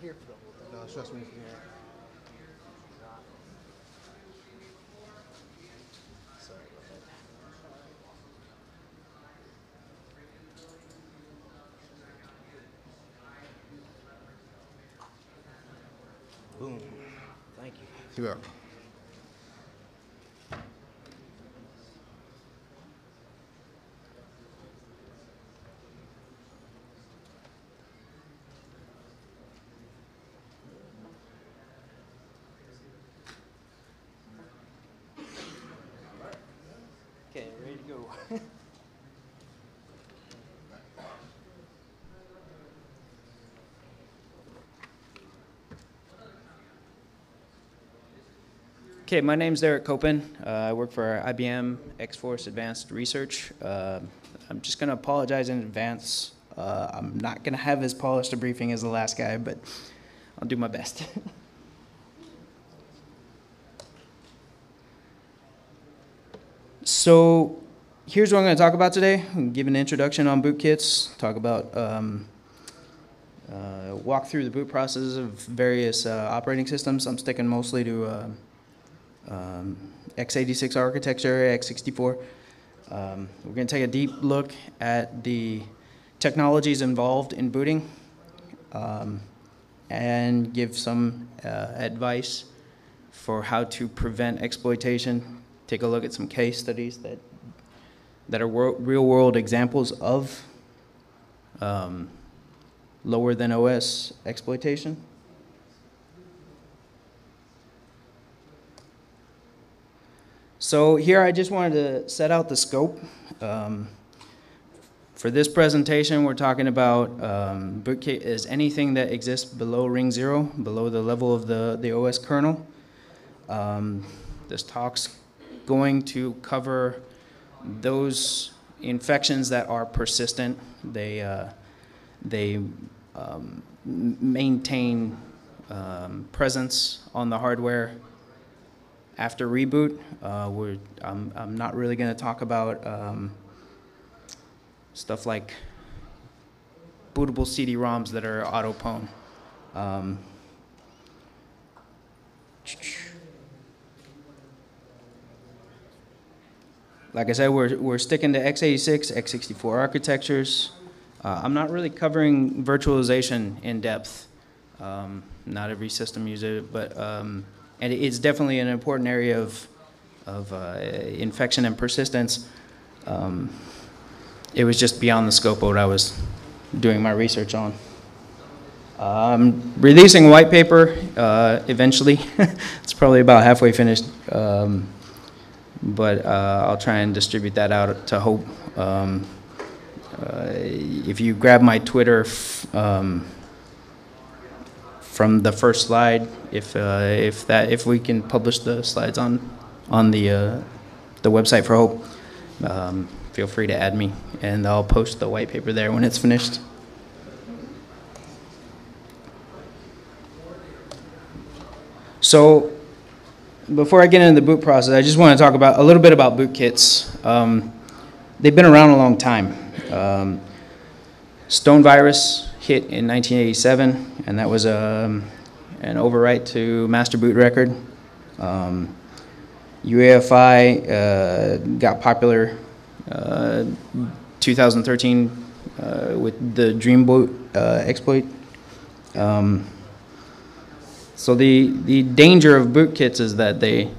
here for the whole thing. No, trust me. Yeah. Sorry about that. Boom. Thank you. You are. Okay, ready to go. Okay, my name's Derek Copen. I work for IBM X-Force Advanced Research. I'm just going to apologize in advance. I'm not going to have as polished a briefing as the last guy, but I'll do my best. So here's what I'm going to talk about today. I'm going to give an introduction on bootkits, talk about walk through the boot process of various operating systems. I'm sticking mostly to x86 architecture, x64. We're going to take a deep look at the technologies involved in booting and give some advice for how to prevent exploitation. Take a look at some case studies that are real-world examples of lower than OS exploitation. So here I just wanted to set out the scope. For this presentation, we're talking about bootkit is anything that exists below ring 0, below the level of the OS kernel. This talk's going to cover those infections that are persistent. They maintain presence on the hardware after reboot. I'm not really going to talk about stuff like bootable CD-ROMs that are auto-pwn. Like I said, we're sticking to x86, x64 architectures. I'm not really covering virtualization in depth. Not every system uses it, but and it's definitely an important area of infection and persistence. It was just beyond the scope of what I was doing my research on. I'm releasing a white paper eventually. It's probably about halfway finished. But I'll try and distribute that out to Hope. If you grab my Twitter from the first slide, if we can publish the slides on the website for Hope, feel free to add me, and I'll post the white paper there when it's finished. So, before I get into the boot process, I just want to talk about a little bit about bootkits. They've been around a long time. Stone virus hit in 1987, and that was an overwrite to master boot record. UEFI got popular 2013 with the Dreamboot exploit. So the danger of bootkits is that they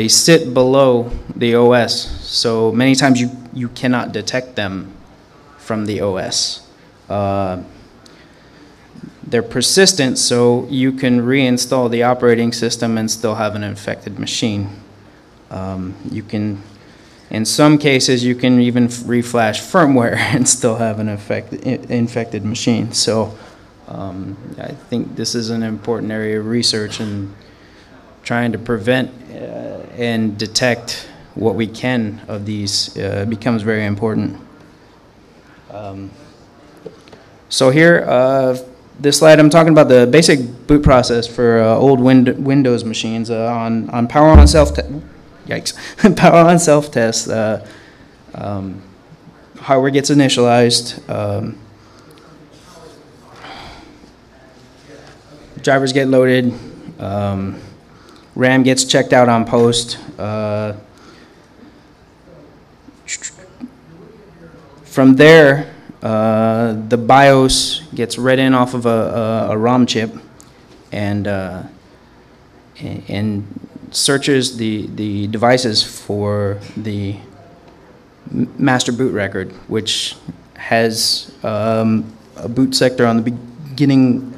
sit below the OS. So many times you cannot detect them from the OS. They're persistent, so you can reinstall the operating system and still have an infected machine. You can, in some cases, you can even reflash firmware and still have an infected machine. So I think this is an important area of research, and trying to prevent and detect what we can of these becomes very important. So here, this slide, I'm talking about the basic boot process for old Windows machines on power on self-test. Yikes! Power on self-test. Hardware gets initialized. drivers get loaded, RAM gets checked out on post. From there, the BIOS gets read in off of a ROM chip and searches the devices for the master boot record, which has a boot sector on the beginning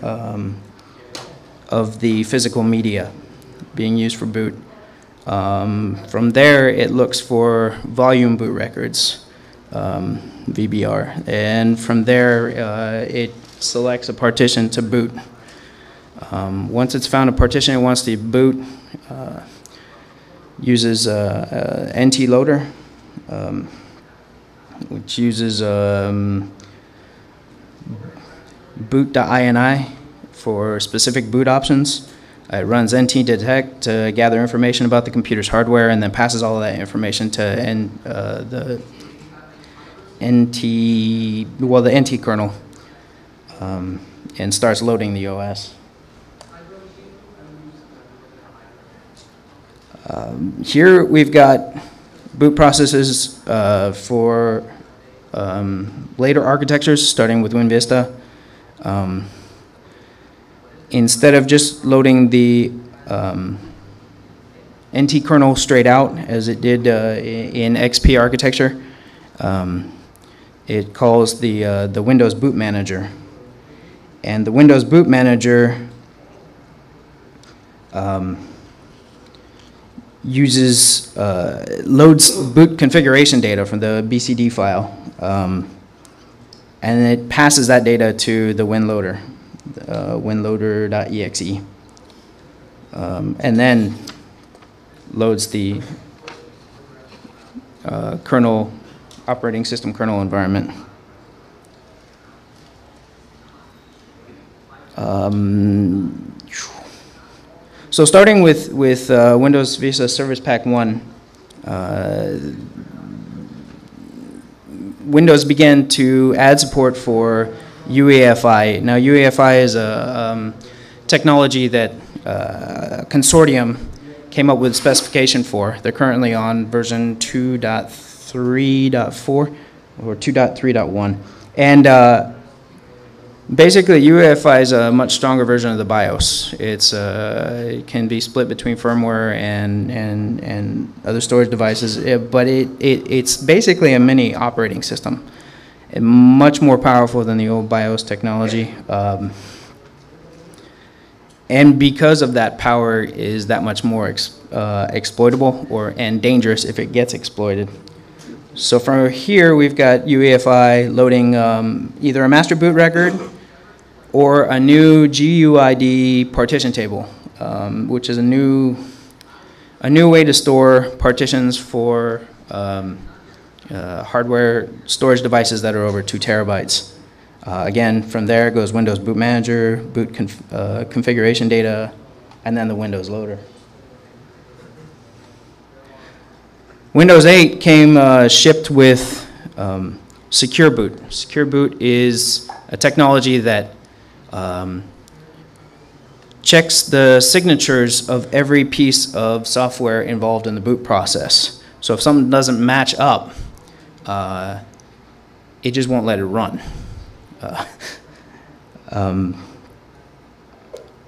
of the physical media being used for boot. From there, it looks for volume boot records, VBR, and from there, it selects a partition to boot. Once it's found a partition it wants to boot, uses NT loader, which uses boot.ini for specific boot options. It runs NT detect to gather information about the computer's hardware and then passes all of that information to the NT kernel and starts loading the OS. Here we've got boot processes for later architectures, starting with WinVista. Instead of just loading the NT kernel straight out, as it did in XP architecture, it calls the Windows Boot Manager. And the Windows Boot Manager loads boot configuration data from the BCD file, and it passes that data to the WinLoader, winloader.exe, and then loads the operating system kernel environment. So starting with Windows Vista Service Pack 1, Windows began to add support for UEFI. Now UEFI is a technology that a consortium came up with specification for. They're currently on version 2.3.4 or 2.3.1. And basically, UEFI is a much stronger version of the BIOS. It can be split between firmware and other storage devices, but it's basically a mini operating system, and much more powerful than the old BIOS technology. And because of that, power is that much more exploitable and dangerous if it gets exploited. So from here, we've got UEFI loading either a master boot record or a new GUID partition table, which is a new way to store partitions for hardware storage devices that are over 2 terabytes. Again, from there goes Windows Boot Manager, boot configuration data, and then the Windows Loader. Windows 8 came shipped with Secure Boot. Secure Boot is a technology that checks the signatures of every piece of software involved in the boot process. So if something doesn't match up, it just won't let it run.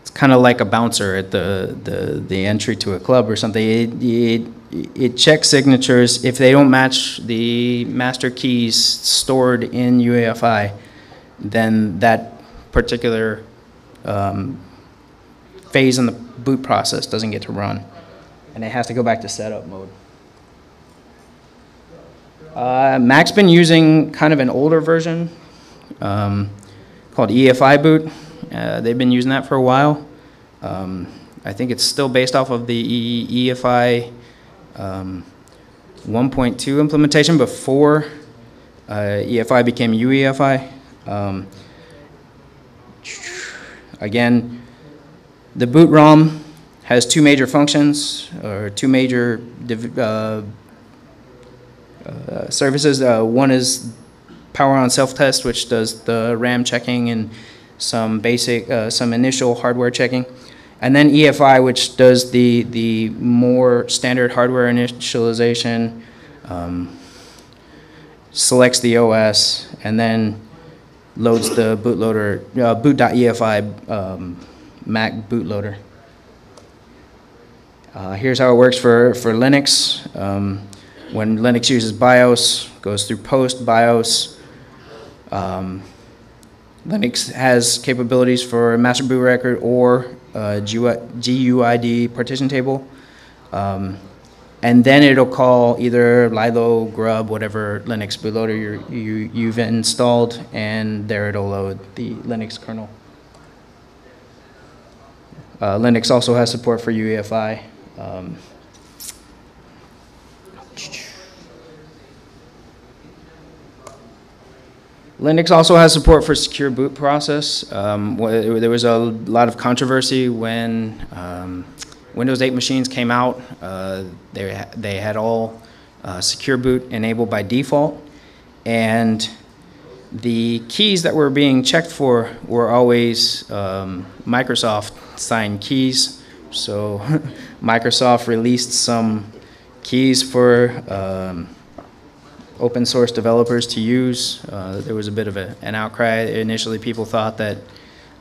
It's kind of like a bouncer at the entry to a club or something. It checks signatures. If they don't match the master keys stored in UEFI, then that particular phase in the boot process doesn't get to run, and it has to go back to setup mode. Mac's been using kind of an older version called EFI boot. They've been using that for a while. I think it's still based off of the EFI 1.2 implementation before EFI became UEFI. Again, the boot ROM has 2 major functions, or 2 major services. One is power on self-test, which does the RAM checking and some basic, some initial hardware checking, and then EFI, which does the more standard hardware initialization, selects the OS, and then loads the bootloader, boot.efi Mac bootloader. Here's how it works for Linux. When Linux uses BIOS, goes through post BIOS. Linux has capabilities for master boot record or GUID partition table. And then it'll call either Lilo, Grub, whatever Linux bootloader you've installed, and there it'll load the Linux kernel. Linux also has support for UEFI. Linux also has support for secure boot process. There was a lot of controversy when Windows 8 machines came out. They had all secure boot enabled by default, and the keys that were being checked for were always Microsoft signed keys. So Microsoft released some keys for open source developers to use. There was a bit of an outcry. Initially, people thought that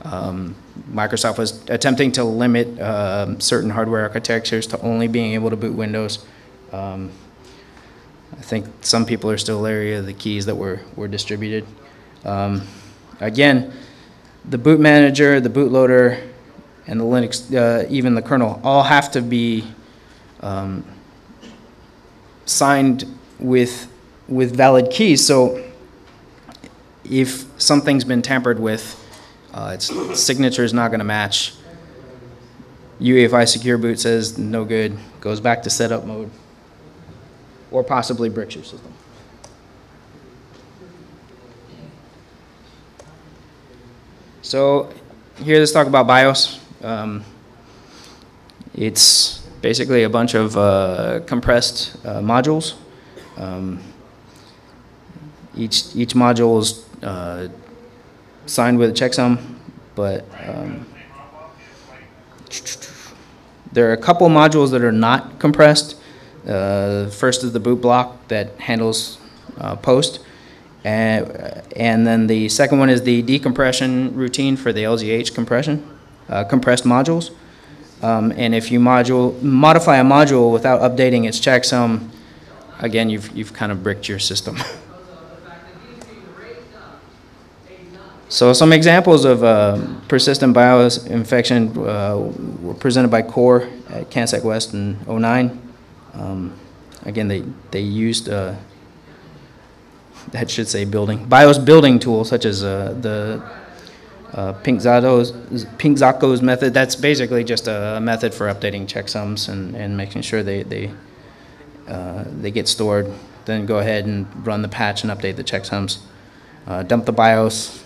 Microsoft was attempting to limit certain hardware architectures to only being able to boot Windows. I think some people are still leery of the keys that were distributed. Again, the boot manager, the bootloader, and the Linux, even the kernel, all have to be signed with valid keys. So if something's been tampered with, its signature is not going to match. UEFI secure boot says no good, goes back to setup mode, or possibly bricks your system. So here, let's talk about BIOS. It's basically a bunch of compressed modules. Each module is signed with a checksum, but there are a couple modules that are not compressed. First is the boot block that handles post, and then the second one is the decompression routine for the LGH compression, compressed modules. And if you modify a module without updating its checksum, again, you've kind of bricked your system. So some examples of persistent BIOS infection were presented by Core at CanSec West in '09. Again, they used, that should say building, BIOS building tools such as the Pinkzako's method. That's basically just a method for updating checksums and making sure they get stored. Then go ahead and run the patch and update the checksums. Dump the BIOS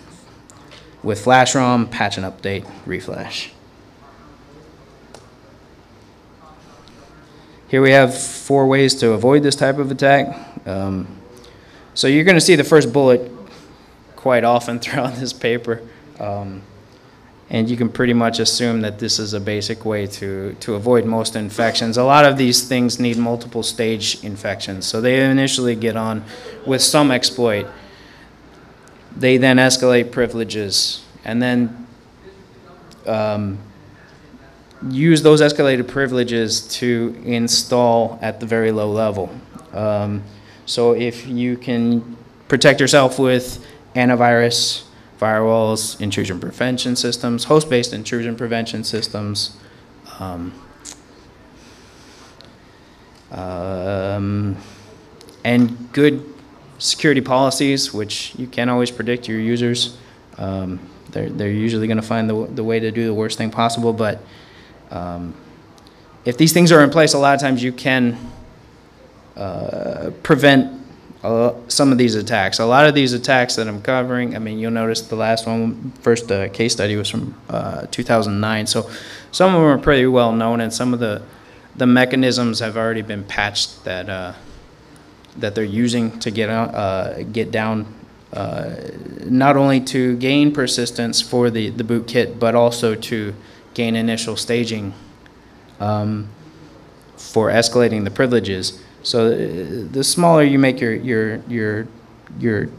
with flash ROM, patch and update, reflash. Here we have 4 ways to avoid this type of attack. So you're going to see the first bullet quite often throughout this paper. And you can pretty much assume that this is a basic way to avoid most infections. A lot of these things need multiple stage infections. So they initially get on with some exploit. They then escalate privileges and then use those escalated privileges to install at the very low level. So if you can protect yourself with antivirus, firewalls, intrusion prevention systems, host-based intrusion prevention systems, and good security policies, which you can't always predict your users. They're usually going to find the way to do the worst thing possible, but if these things are in place, a lot of times you can prevent some of these attacks. A lot of these attacks that I'm covering, I mean, you'll notice the last one, first case study was from 2009, so some of them are pretty well known, and some of the mechanisms have already been patched that they're using to get down not only to gain persistence for the bootkit, but also to gain initial staging for escalating the privileges. So the smaller you make your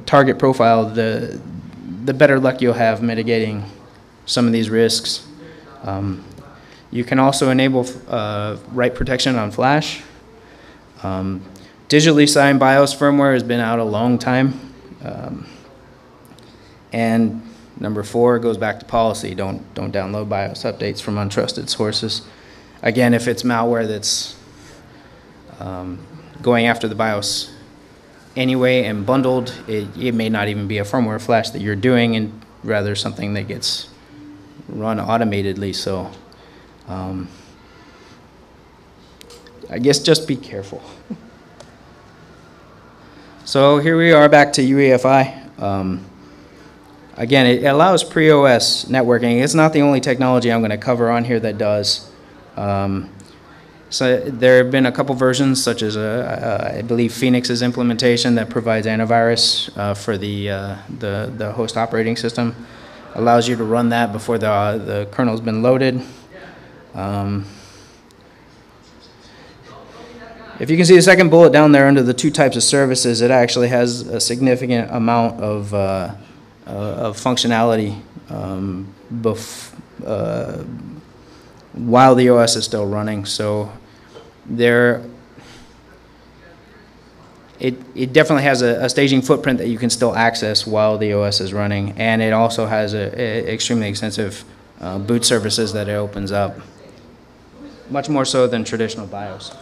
target profile, the better luck you'll have mitigating some of these risks. You can also enable write protection on flash. Digitally signed BIOS firmware has been out a long time. And number 4 goes back to policy. Don't download BIOS updates from untrusted sources. Again, if it's malware that's going after the BIOS anyway and bundled, it may not even be a firmware flash that you're doing, and rather something that gets run automatedly. So I guess just be careful. So here we are back to UEFI. Again, it allows pre-OS networking. It's not the only technology I'm going to cover on here that does. So there have been a couple versions, such as I believe Phoenix's implementation that provides antivirus for the host operating system. Allows you to run that before the kernel's been loaded. If you can see the second bullet down there under the 2 types of services, it actually has a significant amount of functionality while the OS is still running. So it definitely has a staging footprint that you can still access while the OS is running, and it also has extremely extensive boot services that it opens up, much more so than traditional BIOS.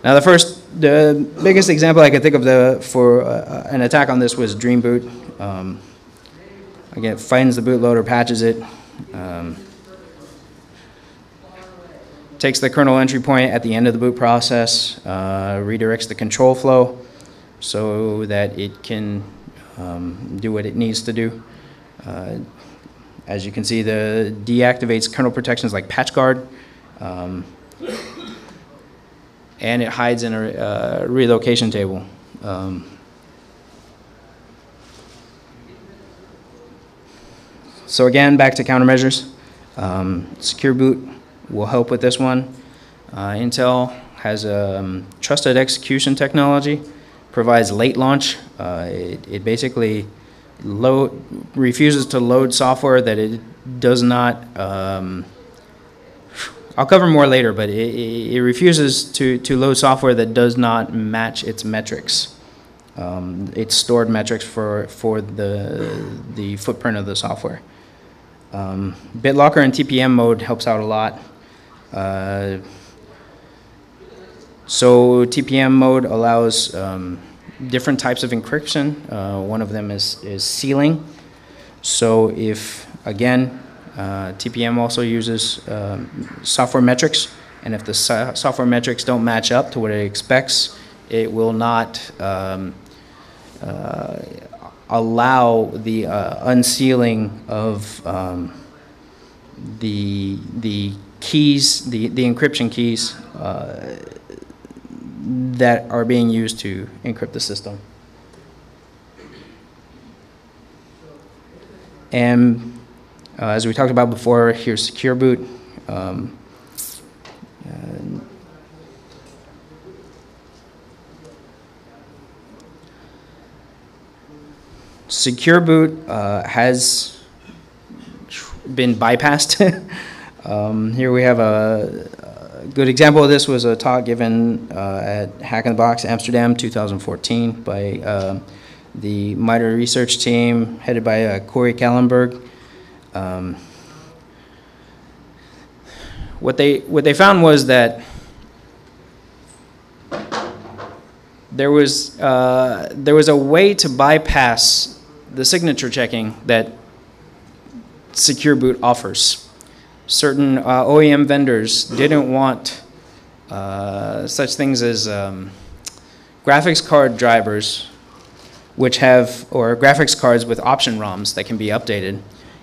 Now the biggest example I could think of for an attack on this was Dream Boot. Again, it finds the bootloader, patches it, takes the kernel entry point at the end of the boot process, redirects the control flow so that it can do what it needs to do. As you can see, the deactivates kernel protections like PatchGuard, and it hides in a relocation table. So again, back to countermeasures. Secure Boot will help with this one. Intel has a trusted execution technology, provides late launch. It basically refuses to load software that it does not, I'll cover more later, but it refuses to load software that does not match its metrics. Its stored metrics for the footprint of the software. BitLocker and TPM mode helps out a lot. So TPM mode allows different types of encryption. One of them is sealing. So if, again, TPM also uses software metrics, and if the software metrics don't match up to what it expects, it will not allow the unsealing of the keys, the encryption keys that are being used to encrypt the system. And as we talked about before, here's Secure Boot. Secure Boot has been bypassed. Here we have a good example of this. Was a talk given at Hack in the Box Amsterdam 2014 by the MITRE research team headed by Corey Kallenberg. What they found was that there was a way to bypass the signature checking that Secure Boot offers. Certain OEM vendors didn't want such things as graphics card drivers, which have, or graphics cards with option ROMs that can be updated,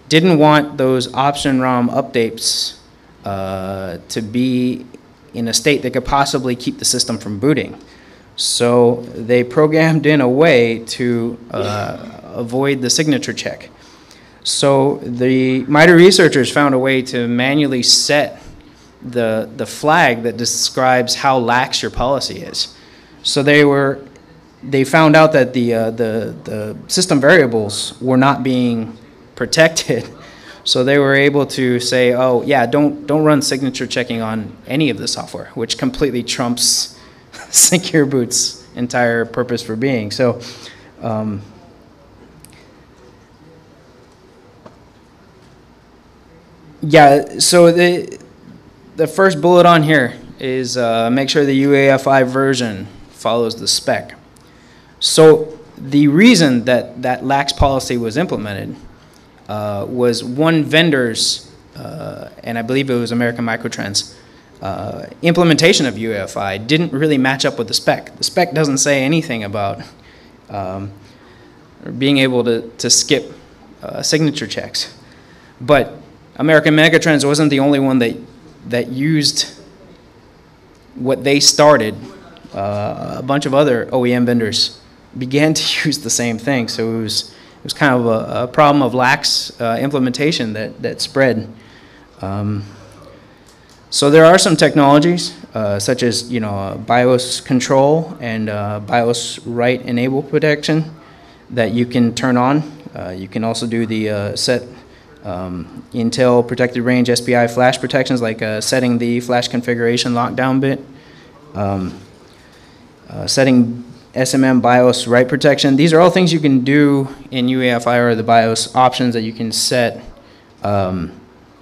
didn't want those option ROM updates to be in a state that could possibly keep the system from booting. So they programmed in a way to avoid the signature check. So the MITRE researchers found a way to manually set the flag that describes how lax your policy is. So they found out that the system variables were not being protected. So they were able to say, oh yeah, don't run signature checking on any of the software, which completely trumps Secure Boot's entire purpose for being. So yeah, so the first bullet on here is make sure the UEFI version follows the spec. So the reason that that lax policy was implemented was one vendor's, and I believe it was American Microtrends, implementation of UEFI didn't really match up with the spec. The spec doesn't say anything about being able to skip signature checks. But American Megatrends wasn't the only one that used what they started. A bunch of other OEM vendors began to use the same thing. So it was kind of a problem of lax implementation that spread. So there are some technologies such as BIOS control and BIOS write enable protection that you can turn on. You can also do the set Intel protected range SPI flash protections, like setting the flash configuration lockdown bit, setting SMM BIOS write protection. These are all things you can do in UEFI, or the BIOS options that you can set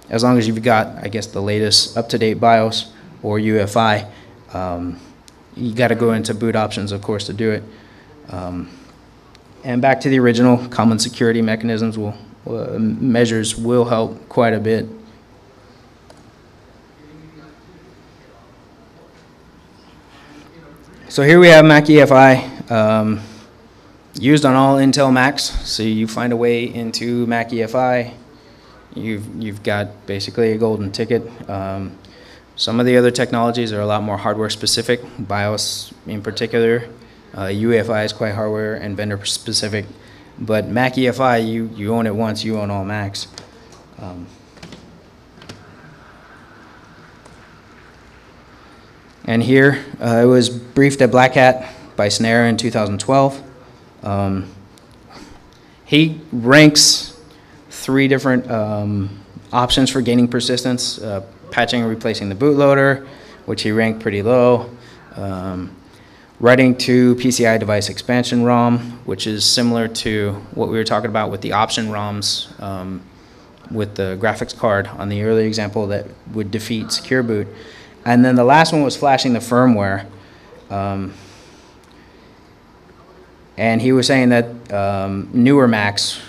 as long as you've got, I guess, the latest up-to-date BIOS or UEFI. You got to go into boot options, of course, to do it. And back to the original, common security mechanisms measures will help quite a bit. So here we have Mac EFI used on all Intel Macs. So you find a way into Mac EFI, you've got basically a golden ticket. Some of the other technologies are a lot more hardware specific, BIOS in particular. UEFI is quite hardware and vendor specific. But Mac EFI, you own it once, you own all Macs. And here, it was briefed at Black Hat by Snare in 2012. He ranks 3 different options for gaining persistence, patching and replacing the bootloader, which he ranked pretty low. Writing to PCI device expansion ROM, which is similar to what we were talking about with the option ROMs with the graphics card on the earlier example that would defeat Secure Boot. And then the last one was flashing the firmware. And he was saying that newer Macs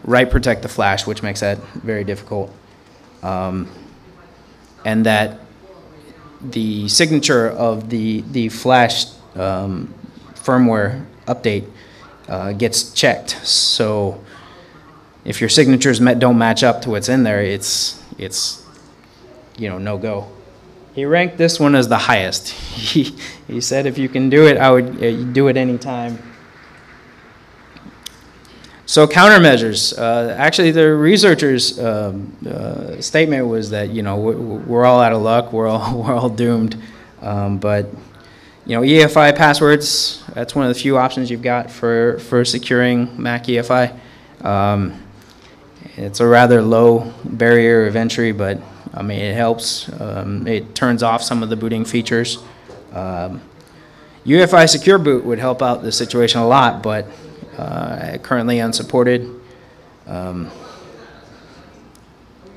write protect the flash, which makes that very difficult. And that the signature of the flash firmware update gets checked. So if your signatures don't match up to what's in there, it's no go. He ranked this one as the highest. He said if you can do it, I would do it anytime. So countermeasures. Actually, the researchers' statement was that we're all out of luck, we're all doomed, but EFI passwords, that's one of the few options you've got for securing Mac EFI. It's a rather low barrier of entry, but I mean, it helps. It turns off some of the booting features. UEFI Secure Boot would help out the situation a lot, but currently unsupported.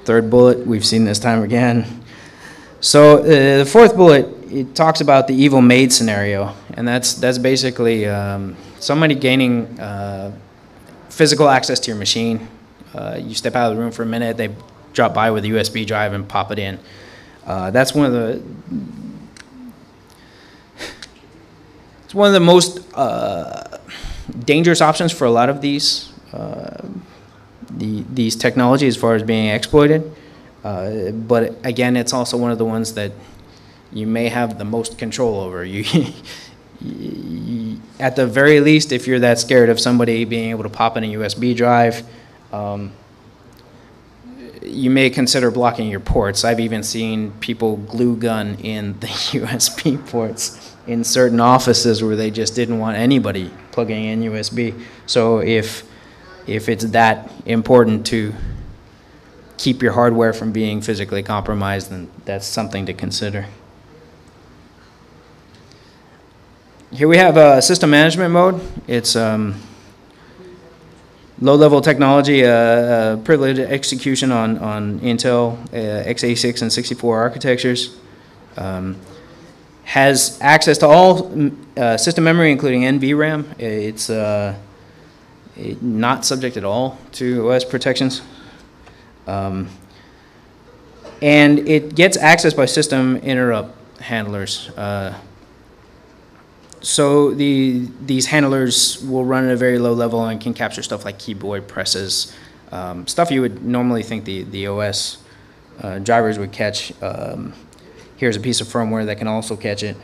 Third bullet, we've seen this time again. So the fourth bullet, it talks about the evil maid scenario, and that's basically somebody gaining physical access to your machine. You step out of the room for a minute, they drop by with a USB drive and pop it in. That's one of the most dangerous options for a lot of these technologies as far as being exploited. But again, it's also one of the ones that you may have the most control over. at the very least, if you're that scared of somebody being able to pop in a USB drive, you may consider blocking your ports. I've even seen people glue gun in the USB ports in certain offices where they just didn't want anybody plugging in USB. So if it's that important to keep your hardware from being physically compromised, then that's something to consider. Here we have a system management mode. It's low-level technology, privileged execution on Intel x86 and 64 architectures. Has access to all system memory, including NVRAM. It's not subject at all to OS protections. And it gets access by system interrupt handlers. So these handlers will run at a very low level and can capture stuff like keyboard presses, stuff you would normally think the OS drivers would catch. Here's a piece of firmware that can also catch it.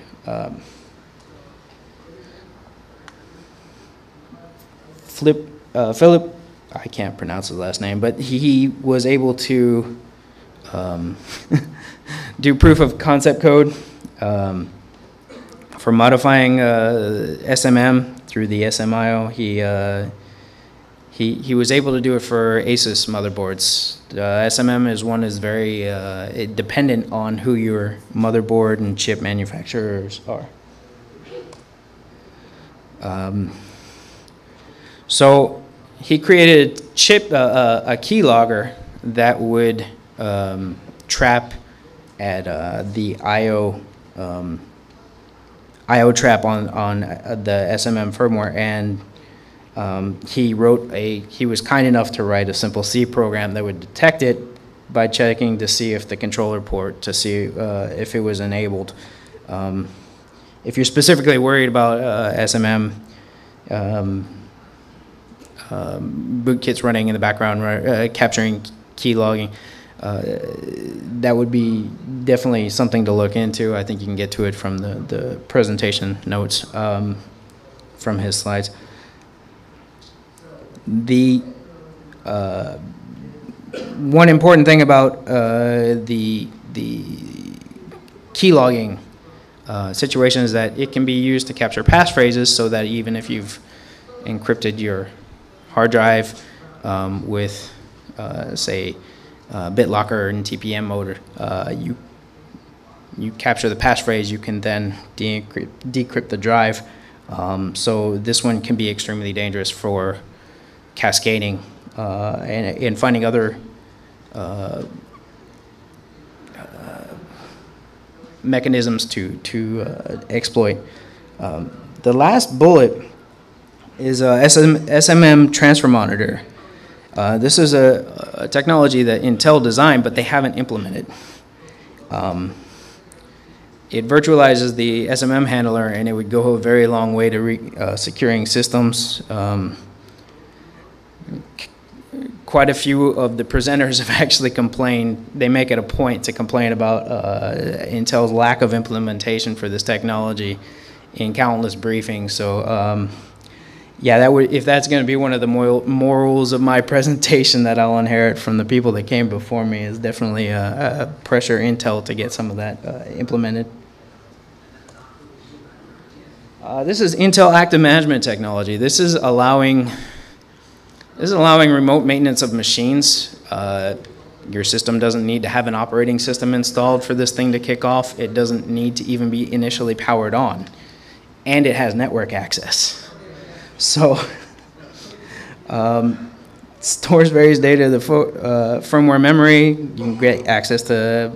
Philip, I can't pronounce his last name, but he was able to do proof of concept code for modifying SMM through the SMIO. He was able to do it for ASUS motherboards. SMM is very dependent on who your motherboard and chip manufacturers are. So he created a keylogger that would trap at the IO trap on the SMM firmware, and he was kind enough to write a simple C program that would detect it by checking to see if the controller port, to see if it was enabled. If you're specifically worried about SMM, bootkits running in the background, capturing key logging, that would be definitely something to look into. I think you can get to it from the presentation notes from his slides. The one important thing about the key logging situation is that it can be used to capture passphrases, so that even if you've encrypted your hard drive with, say, BitLocker and TPM mode, you capture the passphrase, you can then decrypt the drive. So this one can be extremely dangerous for cascading and finding other mechanisms to exploit. The last bullet is SMM transfer monitor. This is a technology that Intel designed, but they haven't implemented. It virtualizes the SMM handler, and it would go a very long way to securing systems. Quite a few of the presenters have actually complained. They make it a point to complain about Intel's lack of implementation for this technology in countless briefings. So yeah, if that's going to be one of the morals of my presentation that I'll inherit from the people that came before me, is definitely pressure Intel to get some of that implemented. This is Intel Active Management Technology. This is allowing remote maintenance of machines. Your system doesn't need to have an operating system installed for this thing to kick off. It doesn't need to even be initially powered on, and it has network access. So stores various data to the firmware memory. You can get access to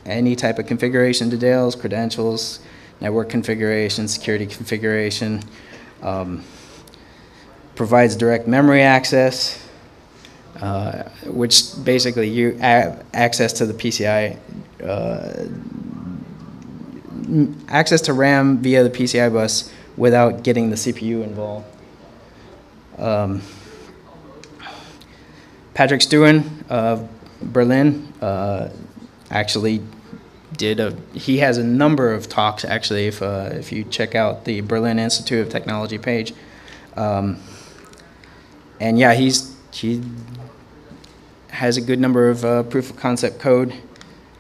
any type of configuration details, credentials, network configuration, security configuration. Provides direct memory access, which basically you have access to the PCI, access to RAM via the PCI bus without getting the CPU involved. Patrick Stewin of Berlin actually he has a number of talks, actually, if you check out the Berlin Institute of Technology page. And yeah, he has a good number of proof of concept code.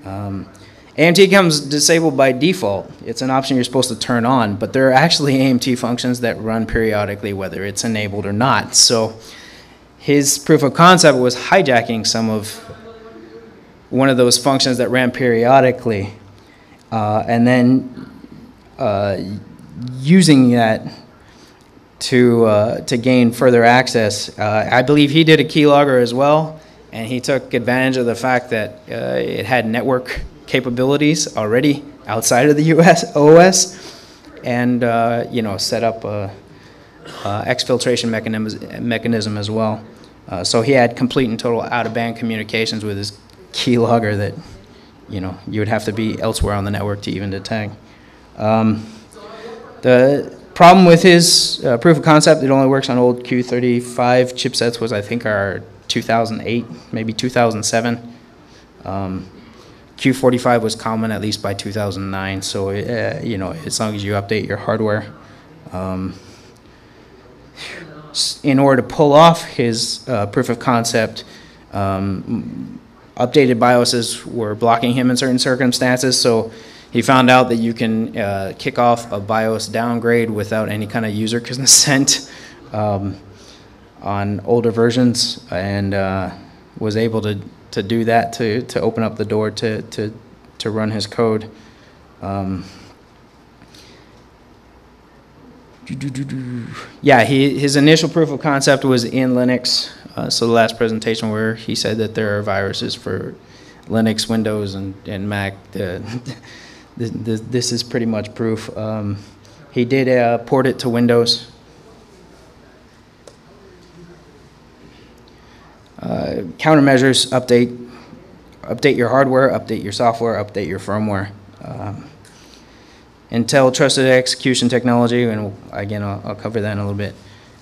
AMT comes disabled by default. It's an option you're supposed to turn on, but there are actually AMT functions that run periodically, whether it's enabled or not. So his proof of concept was hijacking one of those functions that ran periodically, and then using that to gain further access. I believe he did a keylogger as well, and he took advantage of the fact that it had network capabilities already outside of the US OS, and set up a exfiltration mechanism as well. So he had complete and total out-of-band communications with his keylogger that you would have to be elsewhere on the network to even detect. The problem with his proof of concept, it only works on old Q35 chipsets, was I think our 2008, maybe 2007. Q45 was common at least by 2009, so as long as you update your hardware. In order to pull off his proof of concept, updated BIOSes were blocking him in certain circumstances, so he found out that you can kick off a BIOS downgrade without any kind of user consent on older versions, and was able to do that to open up the door to run his code. Yeah, his initial proof of concept was in Linux. So the last presentation where he said that there are viruses for Linux, Windows, and Mac. This is pretty much proof. He did port it to Windows. Countermeasures: update your hardware, update your software, update your firmware. Intel Trusted Execution Technology, and again, I'll cover that in a little bit,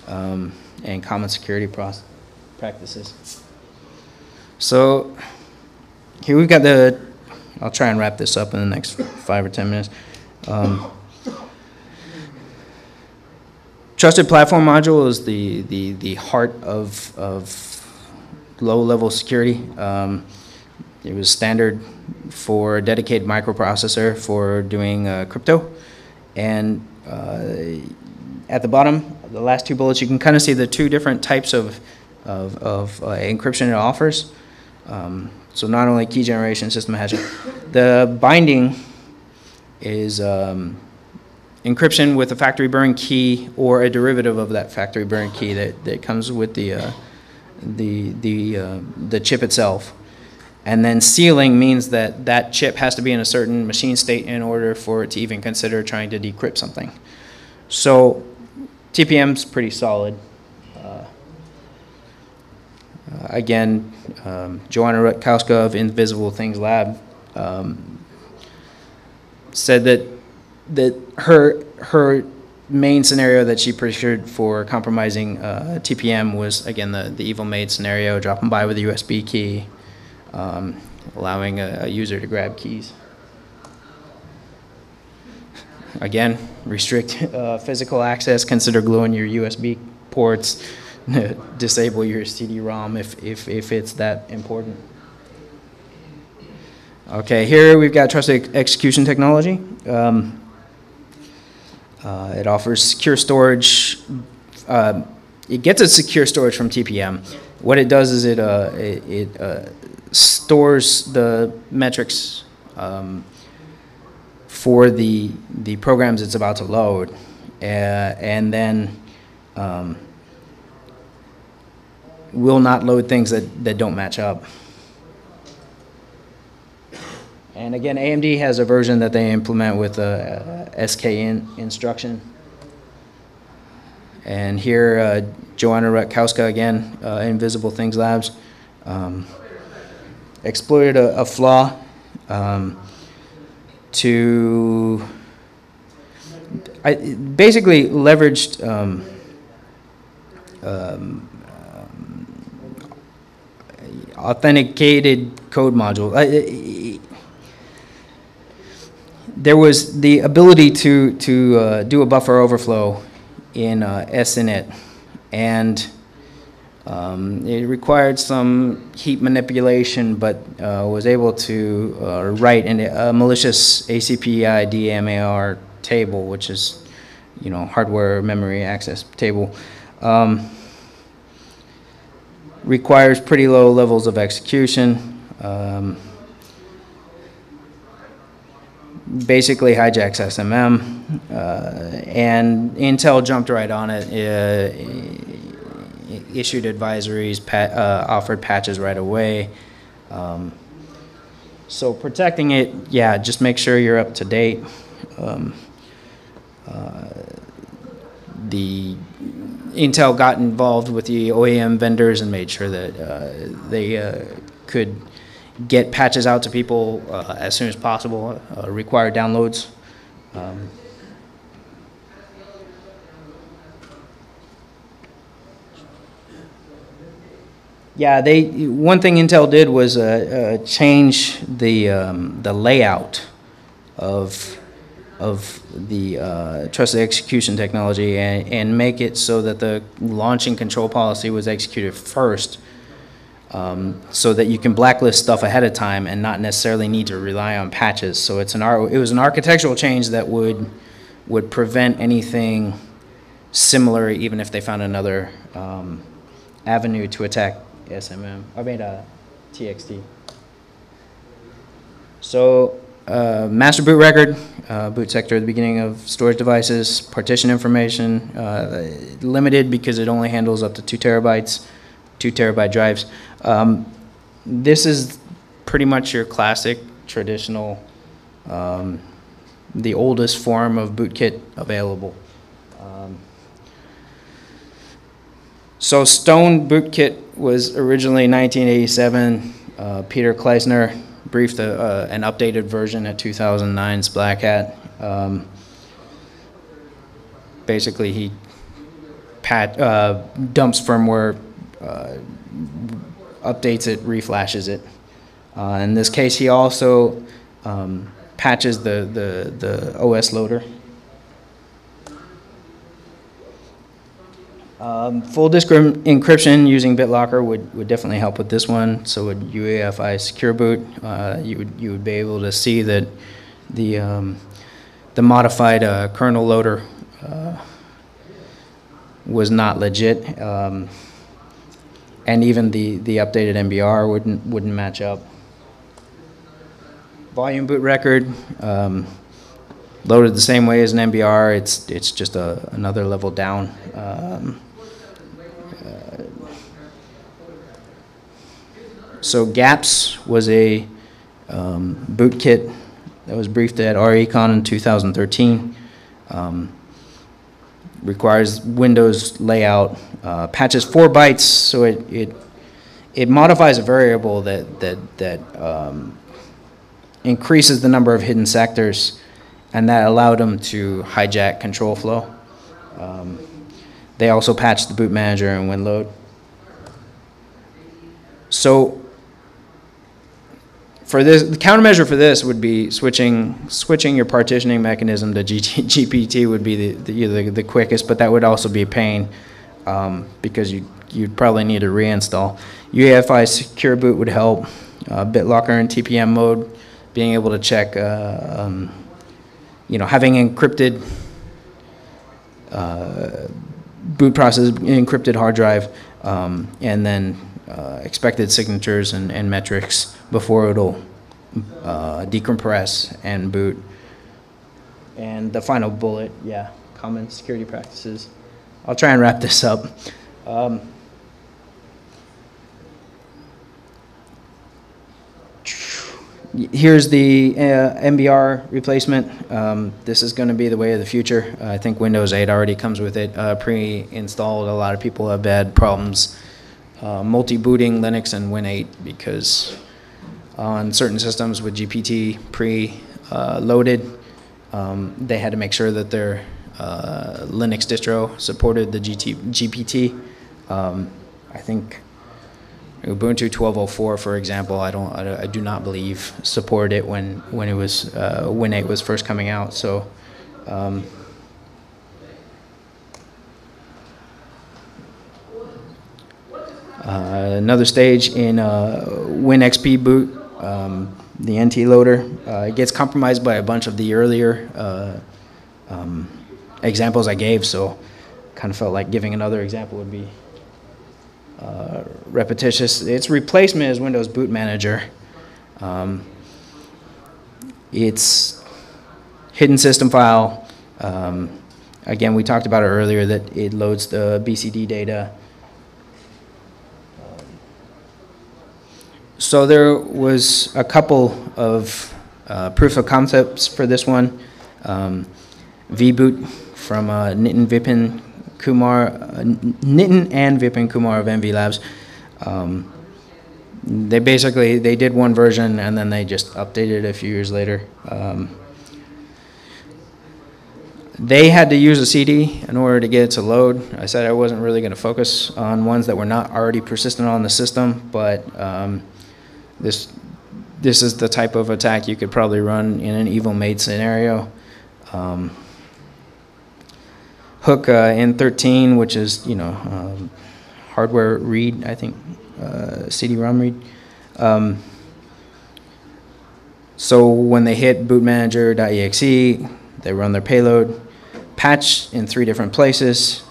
and common security practices. So here we've got I'll try and wrap this up in the next 5 or 10 minutes. Trusted Platform Module is the heart of low-level security. It was standard for a dedicated microprocessor for doing crypto. And at the bottom, the last 2 bullets, you can kind of see the 2 different types of encryption it offers. So not only key generation, system hashing. The binding is encryption with a factory burn key or a derivative of that factory burn key that comes with the chip itself. And then sealing means that that chip has to be in a certain machine state in order for it to even consider trying to decrypt something. So TPM's pretty solid. Again, Joanna Rutkowska of Invisible Things Lab said that her main scenario that she pictured for compromising TPM was, again, the evil maid scenario, dropping by with a USB key, allowing a user to grab keys. Again, restrict physical access, consider gluing your USB ports, disable your CD-ROM if it's that important. Okay, here we've got Trusted Execution Technology. It offers secure storage. It gets its secure storage from TPM. What it does is it stores the metrics for the programs it's about to load, and then will not load things that don't match up. And again, AMD has a version that they implement with a SKIN instruction. And here, Joanna Rutkowska, again, Invisible Things Labs, exploited a flaw to basically leveraged authenticated code module. there was the ability to do a buffer overflow in SINIT, and it required some heat manipulation, but was able to write a malicious ACPI DMAR table, which is, hardware memory access table. Requires pretty low levels of execution. Basically hijacks SMM, and Intel jumped right on it, issued advisories, offered patches right away. So protecting it, yeah, just make sure you're up to date. The Intel got involved with the OEM vendors and made sure that they could get patches out to people as soon as possible, require downloads. Yeah, one thing Intel did was change the layout of the trusted execution technology and make it so that the launching control policy was executed first, so that you can blacklist stuff ahead of time and not necessarily need to rely on patches. So it was an architectural change that would prevent anything similar, even if they found another avenue to attack SMM. TXT. So master boot record, boot sector at the beginning of storage devices, partition information, limited because it only handles up to 2 terabytes, 2 terabyte drives. This is pretty much your classic, traditional, the oldest form of bootkit available. So Stone bootkit was originally 1987. Peter Kleisner briefed an updated version at 2009's Black Hat. Basically, he dumps firmware, updates it, reflashes it. In this case, he also patches the OS loader. Full disk encryption using BitLocker would definitely help with this one. So would UEFI Secure Boot. You would be able to see that the modified kernel loader was not legit, and even the updated MBR wouldn't match up. Volume boot record. Loaded the same way as an MBR, it's just another level down. So GAPS was a bootkit that was briefed at RECon in 2013. Requires Windows layout, patches 4 bytes, so it modifies a variable that increases the number of hidden sectors, and that allowed them to hijack control flow. They also patched the boot manager and WinLoad. So for this, the countermeasure for this would be switching your partitioning mechanism to GPT would be the quickest, but that would also be a pain because you'd probably need to reinstall. UEFI Secure Boot would help. BitLocker in TPM mode, being able to check, having encrypted boot process, encrypted hard drive, and then expected signatures and metrics before it'll decompress and boot. And the final bullet, yeah, common security practices. I'll try and wrap this up. Here's the MBR replacement. This is going to be the way of the future. I think Windows 8 already comes with it pre-installed. A lot of people have had problems multi-booting Linux and Win8 because on certain systems with GPT pre-loaded, they had to make sure that their Linux distro supported the GPT. I think Ubuntu 12.04, for example, I do not believe supported it when it was when it was first coming out. So. Another stage in WinXP boot, the NT loader, it gets compromised by a bunch of the earlier examples I gave, so kind of felt like giving another example would be repetitious. Its replacement is Windows Boot Manager. It's hidden system file. Again, we talked about it earlier that it loads the BCD data. So there was a couple of proof of concepts for this one. VBoot from Nitin and Vipin Kumar of NV Labs. They did one version and then they just updated it a few years later. They had to use a CD in order to get it to load. I said I wasn't really going to focus on ones that were not already persistent on the system, but this is the type of attack you could probably run in an evil maid scenario. Hook N13, which is hardware read, I think, CD-ROM read. So when they hit bootmanager.exe, they run their payload, patch in 3 different places,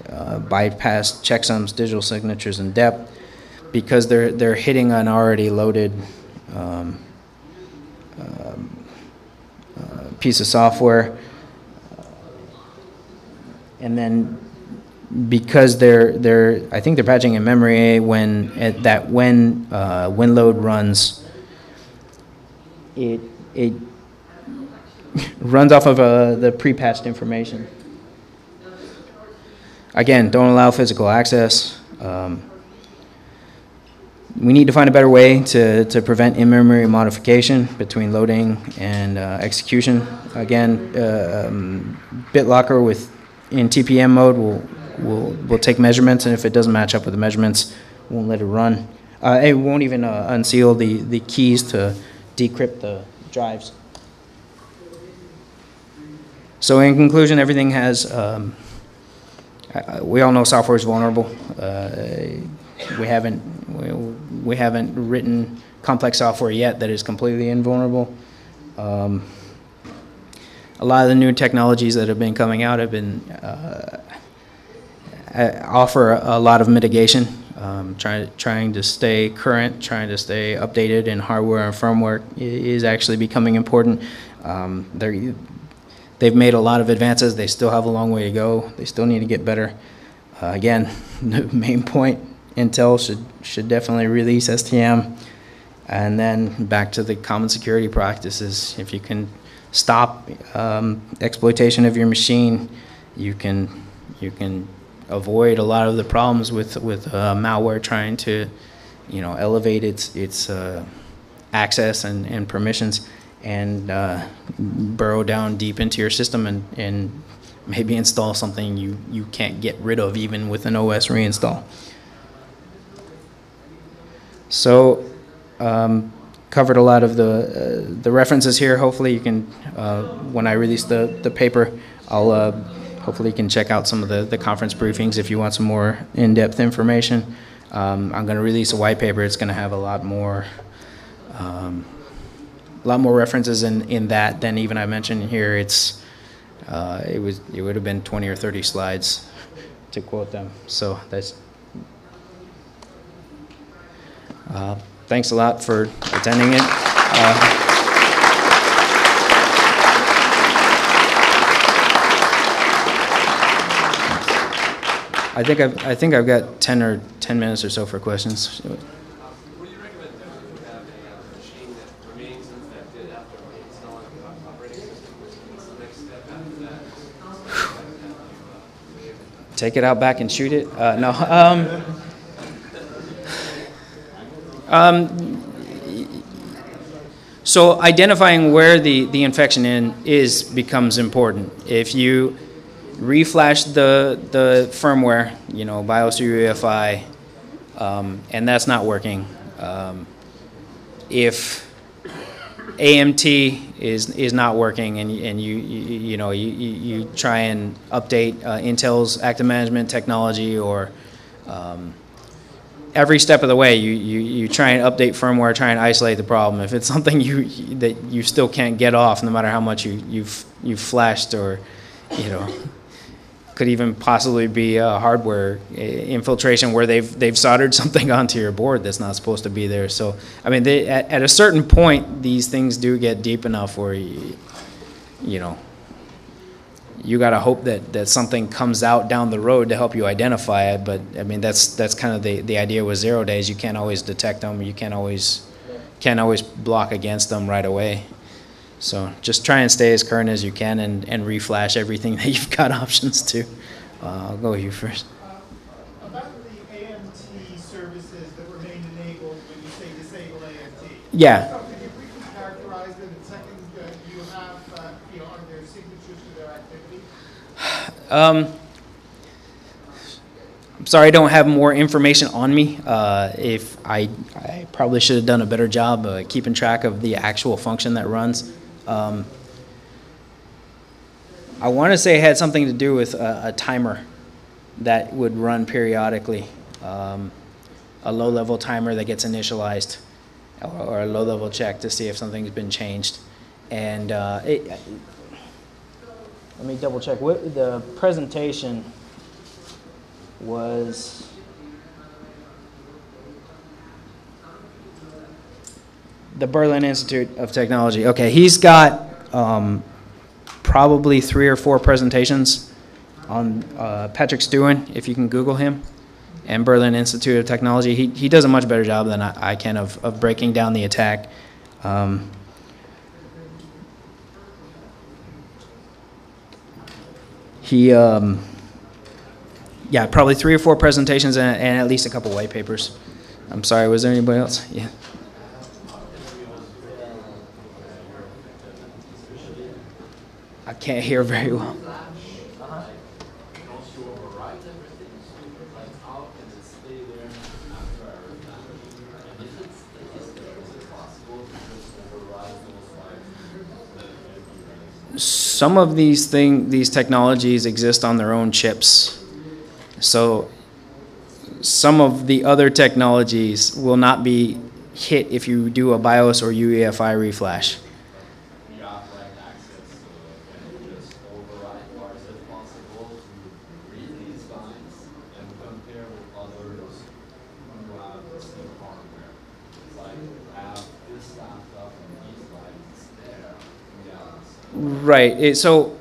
bypass checksums, digital signatures, and depth. Because they're hitting an already loaded piece of software, and then because I think they're patching in memory when WinLoad runs, it runs off of the pre-patched information. Again, don't allow physical access. We need to find a better way to prevent in-memory modification between loading and execution. Again, BitLocker in TPM mode will take measurements, and if it doesn't match up with the measurements, won't let it run. It won't even unseal the keys to decrypt the drives. So in conclusion, everything has, we all know software is vulnerable. We haven't written complex software yet that is completely invulnerable. A lot of the new technologies that have been coming out have been offer a lot of mitigation, trying to stay current, trying to stay updated in hardware and firmware is actually becoming important. They've made a lot of advances. They still have a long way to go. They still need to get better. Again, the main point, Intel should definitely release STM, and then back to the common security practices. If you can stop exploitation of your machine, you can avoid a lot of the problems with malware trying to elevate its access and permissions, and burrow down deep into your system and maybe install something you can't get rid of even with an OS reinstall. So covered a lot of the references here. Hopefully you can, when I release the paper, I'll hopefully you can check out some of the conference briefings if you want some more in-depth information. I'm going to release a white paper. It's going to have a lot more references in that than even I mentioned here. It would have been 20 or 30 slides to quote them. So that's. Thanks a lot for attending it. I think I've got 10 minutes or so for questions. What do you recommend doing when you have a machine that remains infected after installing the operating system? What's the next step after that? Take it out back and shoot it? No. So identifying where the infection becomes important. If you reflash the firmware, BIOS or UEFI, and that's not working. If AMT is not working, and you try and update Intel's active management technology, or every step of the way you try and update firmware, try and isolate the problem. If it's something that you still can't get off, no matter how much you've flashed, or could even possibly be a hardware infiltration where they've soldered something onto your board that's not supposed to be there. So, I mean, at a certain point, these things do get deep enough where you got to hope that something comes out down the road to help you identify it. But I mean, that's kind of the idea with 0 days. You can't always detect them. You can't always block against them right away. So just try and stay as current as you can, and reflash everything that you've got options to. I'll go with you first. About the AMT services that remain enabled when you say disable AMT. Yeah. So could you briefly characterize them? And second, do you have, are there signatures to their activity? I'm sorry, I don't have more information on me. If I probably should have done a better job keeping track of the actual function that runs. I want to say it had something to do with a timer that would run periodically, a low-level timer that gets initialized, or a low-level check to see if something's been changed. And let me double-check. What the presentation was. The Berlin Institute of Technology. Okay, he's got probably 3 or 4 presentations on Patrick Stewin, if you can Google him, and Berlin Institute of Technology. He does a much better job than I can of breaking down the attack. Yeah, probably 3 or 4 presentations and at least a couple white papers. I'm sorry, was there anybody else? Yeah. I can't hear very well. Some of these technologies exist on their own chips. So some of the other technologies will not be hit if you do a BIOS or UEFI reflash. Right. So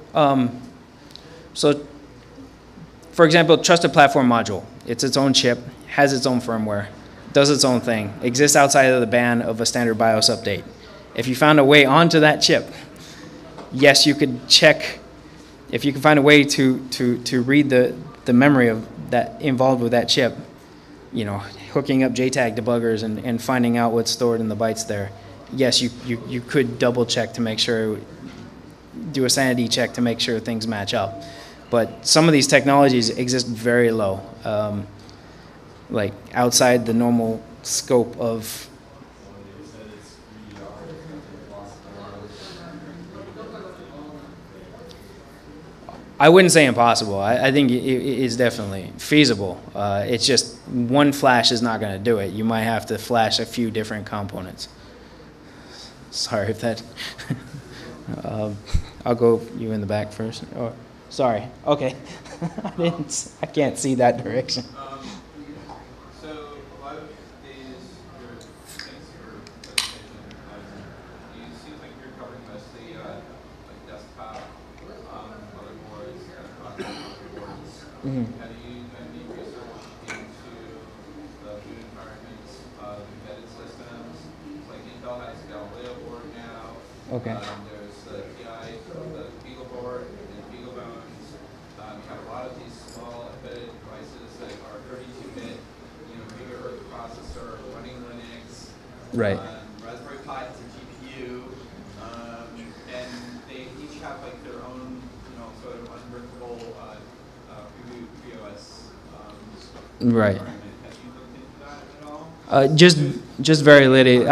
for example, Trusted Platform Module. It's its own chip, has its own firmware, does its own thing, exists outside of the band of a standard BIOS update. If you found a way onto that chip, yes, you could check. If you can find a way to read the memory of that involved with that chip, hooking up JTAG debuggers and finding out what's stored in the bytes there, yes, you could double check to make sure, do a sanity check to make sure things match up. But some of these technologies exist very low, like outside the normal scope of. I wouldn't say impossible. I think it is definitely feasible. It's just one flash is not going to do it. You might have to flash a few different components. Sorry if that. I'll go you in the back first. Oh, sorry. Okay. I can't see that direction. So a lot of these, thanks for the presentation. You seem like you're covering mostly like desktop, motherboards, boards. Have you done any research into the boot environments of embedded systems? Like Intel has Galileo board now. Okay. There's the TI, the BeagleBoard, and BeagleBones. You have a lot of these small embedded devices that are 32-bit, gigahertz processor running Linux. Right. Raspberry Pi has a GPU, and they each have like their own, sort of unbrickable preview POS. Right. Have you looked into Just very little.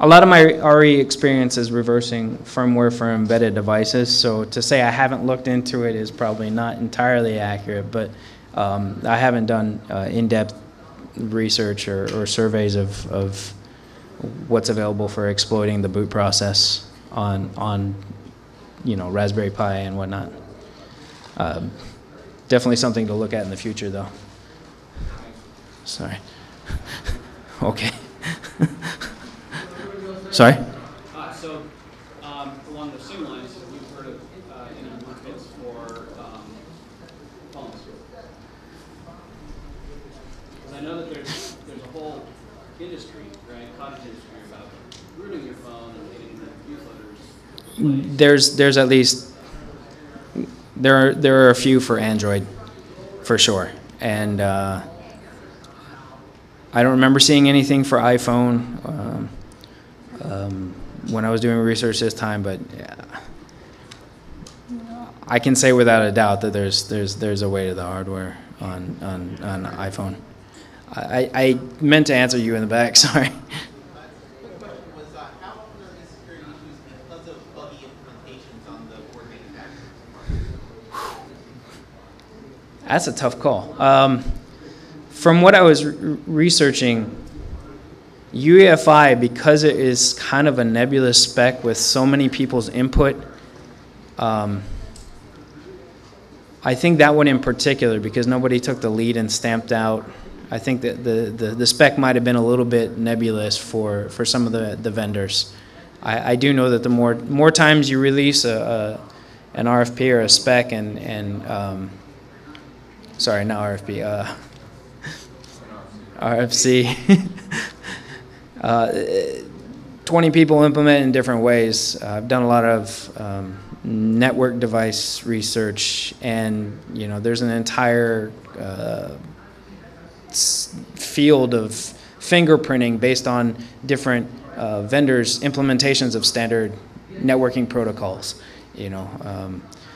A lot of my RE experience is reversing firmware for embedded devices, so to say I haven't looked into it is probably not entirely accurate, but I haven't done in-depth research or surveys of what's available for exploiting the boot process on Raspberry Pi and whatnot. Definitely something to look at in the future, though. Sorry. Okay. Sorry? Along the same lines, we've heard of NMB kits for phones. Because I know that there's a whole industry, right, cottage industry about rooting your phone and getting the bootloaders. There's at least there are a few for Android, for sure, and I don't remember seeing anything for iPhone. When I was doing research this time, but yeah, I can say without a doubt that there's a way to the hardware on iPhone. I meant to answer you in the back. Sorry. My question was, how often are these security issues because of buggy implementations on the board manufacturers? That's a tough call. From what I was researching, UEFI, because it is kind of a nebulous spec with so many people's input, I think that one in particular, because nobody took the lead and stamped out, I think that the spec might have been a little bit nebulous for some of the vendors. I do know that the more times you release an RFP or a spec sorry, not RFP, RFC, 20 people implement in different ways. I've done a lot of network device research, and there's an entire field of fingerprinting based on different vendors' implementations of standard networking protocols.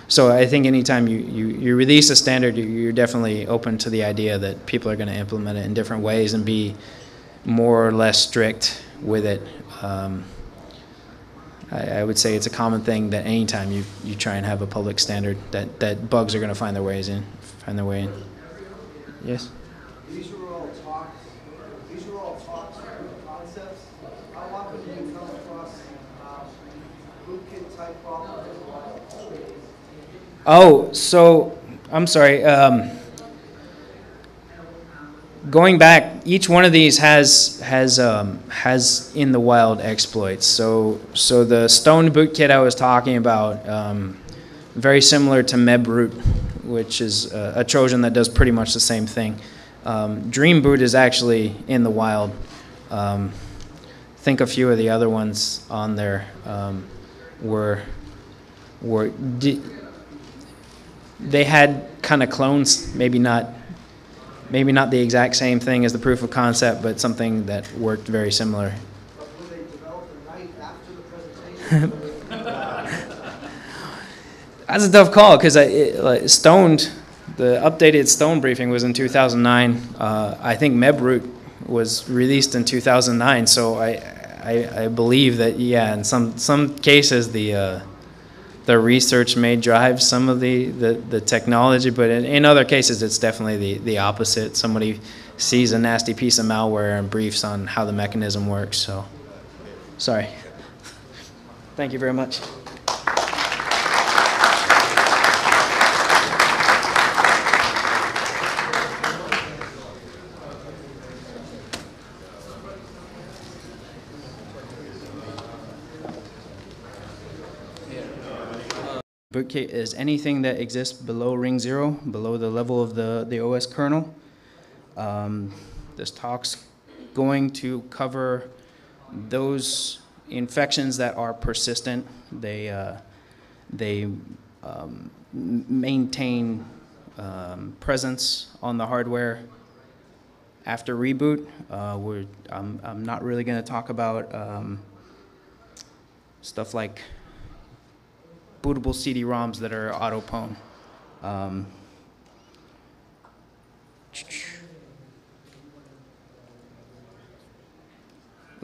So I think anytime you release a standard, you're definitely open to the idea that people are going to implement it in different ways and be more or less strict with it. I would say it's a common thing that anytime you try and have a public standard, that bugs are going to find their way in. Yes? These are all talks and concepts. How often do you come across rootkit type problems in the wild? Oh, so I'm sorry. Going back, each one of these has in the wild exploits. So the Stone bootkit I was talking about, very similar to MebRoot, which is a Trojan that does pretty much the same thing. DreamBoot is actually in the wild. Think a few of the other ones on there they had kind of clones, maybe not the exact same thing as the proof of concept, but something that worked very similar. But were they developed the night after the presentation? That's a tough call, because Stoned, the updated Stone briefing was in 2009. I think MebRoot was released in 2009, so I believe that, yeah, in some cases the research may drive some of the technology, but in other cases it's definitely the opposite. Somebody sees a nasty piece of malware and briefs on how the mechanism works. So, sorry. Thank you very much. Bootkit is anything that exists below ring 0, below the level of the OS kernel. This talk's going to cover those infections that are persistent. They maintain presence on the hardware after reboot. I'm not really going to talk about stuff like bootable CD-ROMs that are auto-pwn.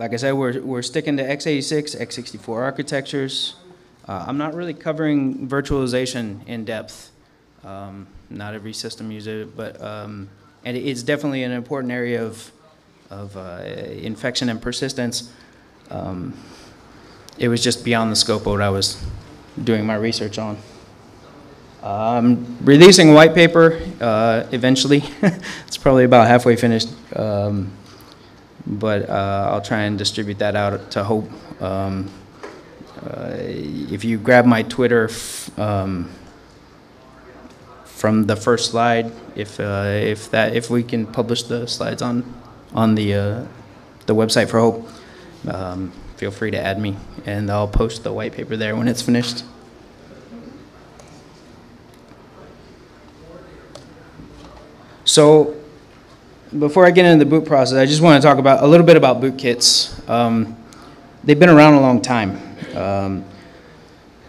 like I said, we're sticking to x86, x64 architectures. I'm not really covering virtualization in depth. Not every system uses it, but and it's definitely an important area of infection and persistence. It was just beyond the scope of what I was doing my research on. I'm releasing a white paper eventually. It's probably about halfway finished, but I'll try and distribute that out to Hope. If you grab my Twitter from the first slide, if we can publish the slides on the website for Hope, feel free to add me, and I'll post the white paper there when it's finished. So, before I get into the boot process, I just want to talk a little bit about boot kits. They've been around a long time.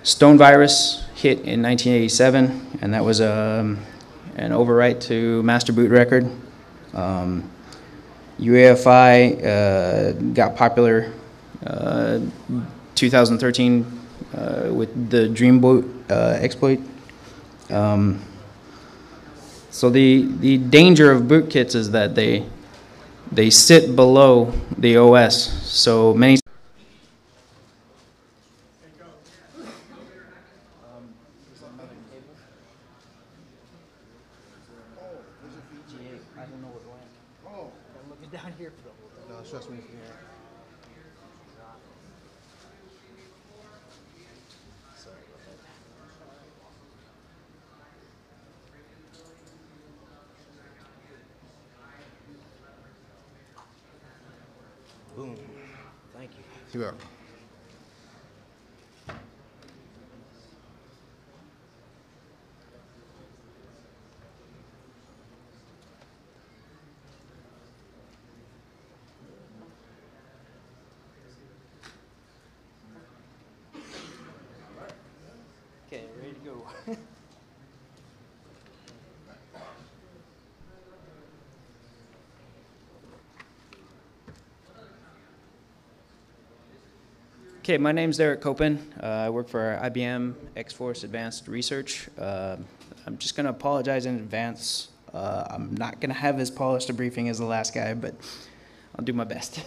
Stone virus hit in 1987, and that was an overwrite to master boot record. UEFI got popular 2013 with the Dreamboot exploit. So the danger of bootkits is that they sit below the OS. So many. Down here for the whole thing. No, trust me. Sorry about that. Boom. Thank you. You're welcome. Okay, ready to go. Okay, my name's Derek Copen. I work for IBM X-Force Advanced Research. I'm just going to apologize in advance. I'm not going to have as polished a briefing as the last guy, but I'll do my best.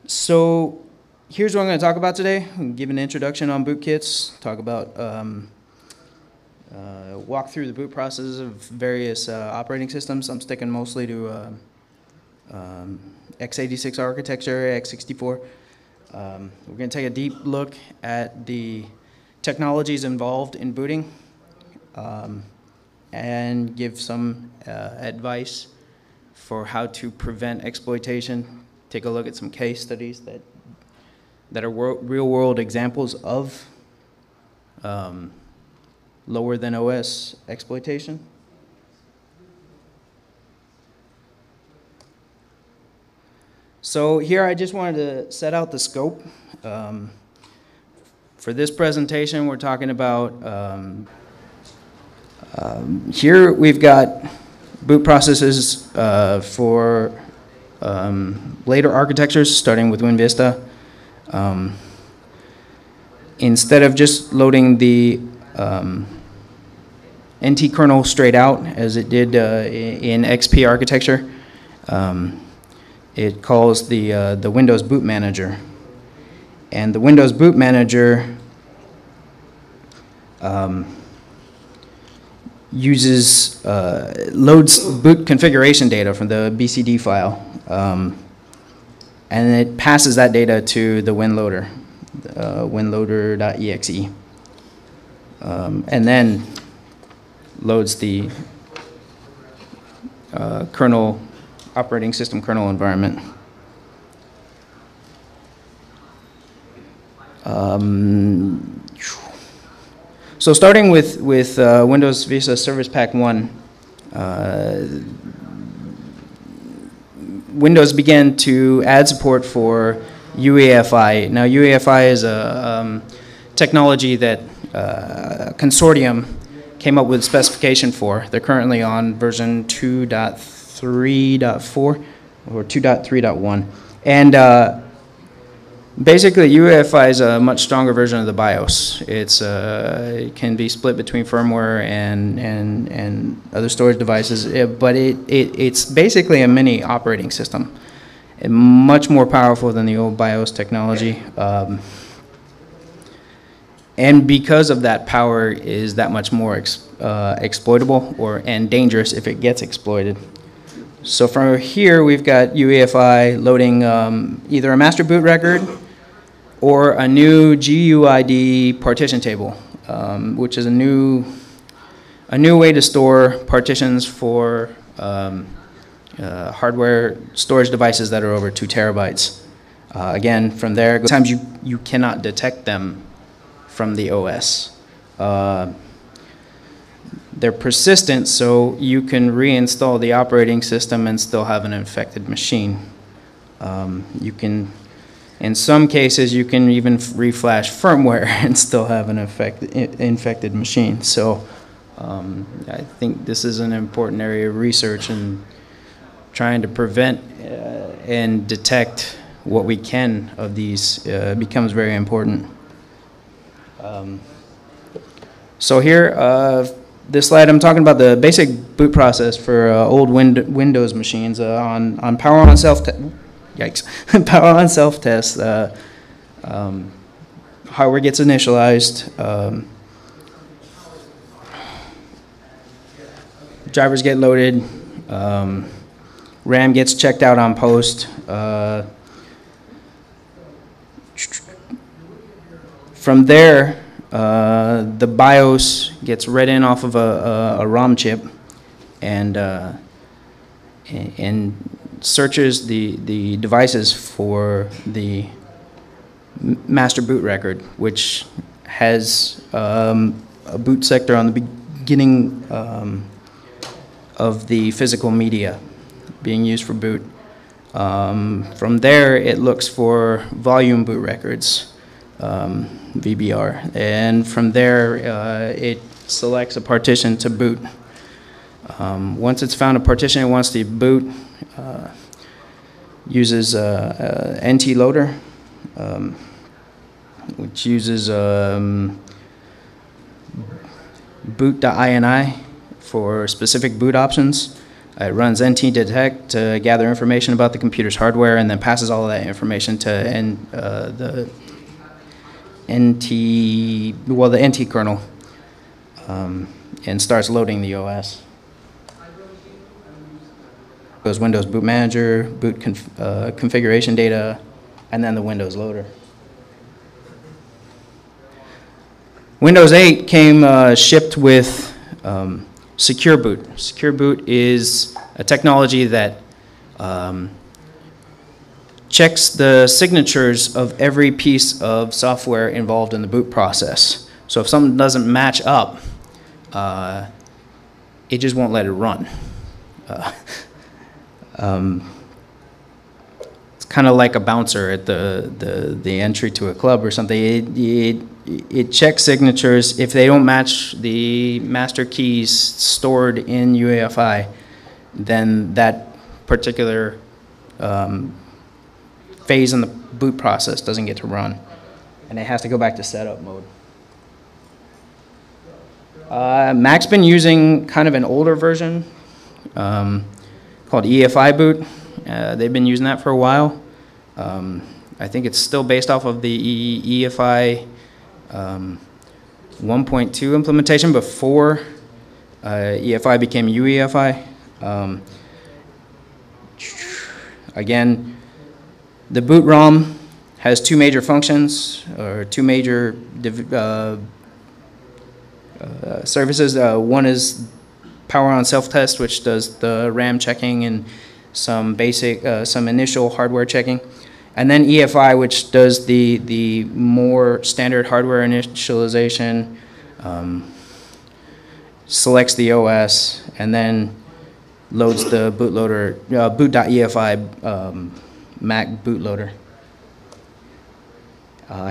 So here's what I'm going to talk about today. I'm going to give an introduction on bootkits, talk about, walk through the boot process of various operating systems. I'm sticking mostly to x86 architecture, x64. We're going to take a deep look at the technologies involved in booting and give some advice for how to prevent exploitation. Take a look at some case studies that are real-world examples of lower than OS exploitation. So here I just wanted to set out the scope. For this presentation, we're talking about, here we've got boot processes for later architectures, starting with WinVista. Instead of just loading the NT kernel straight out, as it did in XP architecture, it calls the Windows Boot Manager. And the Windows Boot Manager loads boot configuration data from the BCD file, and it passes that data to the WinLoader, winloader.exe, and then loads the operating system kernel environment. So starting with Windows Vista Service Pack 1, Windows began to add support for UEFI. Now UEFI is a technology that consortium came up with specification for. They're currently on version 2.3.4 or 2.3.1. And basically, UEFI is a much stronger version of the BIOS. It can be split between firmware and other storage devices, but it's basically a mini operating system. And much more powerful than the old BIOS technology. And because of that, power is that much more exploitable and dangerous if it gets exploited. So from here, we've got UEFI loading either a master boot record or a new GUID partition table, which is a new way to store partitions for hardware storage devices that are over 2 terabytes. Again, from there, sometimes you cannot detect them from the OS. They're persistent, so you can reinstall the operating system and still have an infected machine. In some cases, you can even reflash firmware and still have an infected machine. So I think this is an important area of research, and trying to prevent and detect what we can of these becomes very important. So here, this slide, I'm talking about the basic boot process for old Windows machines on power on self-test. Yikes! Power on self-test. Hardware gets initialized. Drivers get loaded. RAM gets checked out on post. From there, the BIOS gets read in off of a ROM chip and searches the devices for the master boot record, which has a boot sector on the beginning of the physical media being used for boot. From there, it looks for volume boot records, VBR, and from there it selects a partition to boot. Once it's found a partition it wants to boot, uses NT loader, which uses boot.ini for specific boot options. It runs NT detect to gather information about the computer's hardware, and then passes all of that information to the NT kernel, and starts loading the OS. Goes Windows Boot Manager, boot configuration data, and then the Windows loader. Windows 8 came shipped with Secure Boot. Secure Boot is a technology that checks the signatures of every piece of software involved in the boot process. So if something doesn't match up, it just won't let it run. It's kind of like a bouncer at the entry to a club or something. It checks signatures. If they don't match the master keys stored in UEFI, then that particular phase in the boot process doesn't get to run, and it has to go back to setup mode. Mac's been using kind of an older version called EFI boot. They've been using that for a while. I think it's still based off of the EFI 1.2 implementation before EFI became UEFI. Again, the boot ROM has two major functions, or two major services. One is power on self-test, which does the RAM checking and some basic, some initial hardware checking. And then EFI, which does the more standard hardware initialization, selects the OS, and then loads the bootloader, boot.efi Mac bootloader.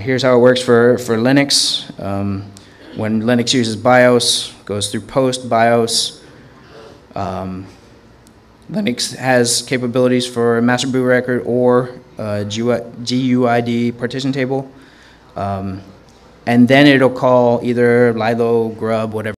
Here's how it works for Linux. When Linux uses BIOS, goes through post BIOS. Linux has capabilities for master boot record or GUID partition table. And then it'll call either Lilo, Grub, whatever